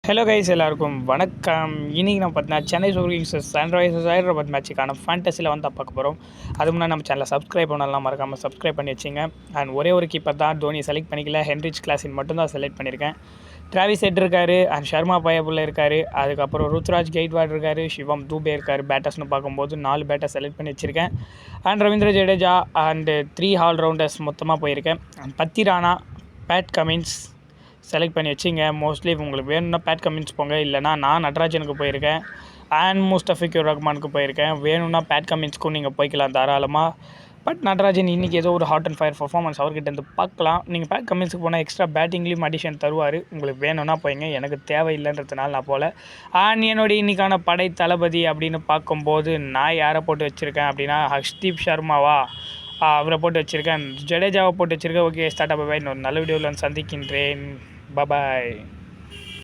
Hello guys, எல்லாருக்கும் வணக்கம். இன்றைக்கி நம்ம பார்த்தீங்கன்னா Chennai Super Kings Sunrisers Hyderabad மேட்சுக்கான ஃபேண்டஸியில் வந்து பார்க்க போகிறோம். அது முன்னாடி நம்ம சேனலை சப்ஸ்கிரைப் பண்ணலாம், மறக்காமல் சப்ஸ்கிரைப் பண்ணி வச்சிங்க. அண்ட் ஒரே ஒரு கீப்பர் தான் தோனி செலக்ட் பண்ணிக்கல, ஹென்ரிச் கிளாஸின் மட்டும்தான் செலக்ட் பண்ணியிருக்கேன். டிராவிஸ் ஹெட் இருக்கார், அண்ட் ஷர்மா பயபுல்ல இருக்கார், அதுக்கப்புறம் ருத்ராஜ் கெய்ட்வாட் இருக்கார், சிவம் தூபே இருக்கார். பேட்டர்ஸ்னு பார்க்கும்போது 4 பேட்டர்ஸ் செலக்ட் பண்ணி வச்சுருக்கேன். And Ravindra Jadeja and 3 all-rounders மொத்தமாக போயிருக்கேன். பத்தி ராணா, பேட் கமின்ஸ் செலக்ட் பண்ணி வச்சிங்க. மோஸ்ட்லி உங்களுக்கு வேணும்னா பேட் கமின்ஸ் போங்க, இல்லைனா நான் நட்ராஜனுக்கு போயிருக்கேன். அண்ட் முஸ்தபிகுர் ரஹ்மானுக்கு போயிருக்கேன். வேணும்னா பேட் கமின்ஸ்க்கும் நீங்கள் போய்க்கலாம் தாராளமாக. பட் நட்ராஜன் இன்றைக்கி ஏதோ ஒரு ஹாட் அண்ட் ஃபயர் பர்ஃபார்மன்ஸ் அவர்கிட்ட இருந்து பார்க்கலாம். நீங்கள் பேட் கமின்ஸுக்கு போனால் எக்ஸ்ட்ரா பேட்டிங்லேயும் அடிஷன் தருவார். உங்களுக்கு வேணும்னா போய்ங்க, எனக்கு தேவையில்லைன்றதுனால நான் போகல. அண்ட் என்னுடைய இன்றைக்கான படை தளபதி அப்படின்னு பார்க்கும்போது நான் யாரை போட்டு வச்சுருக்கேன் அப்படின்னா ஹர்ஷ்தீப் சர்மாவா அவரை போட்டு வச்சுருக்கேன். ஜடேஜாவை போட்டு வச்சுருக்கேன். Okay, start up. இன்னொரு நல்ல வீடியோவில் சந்திக்கின்றேன். Bye bye.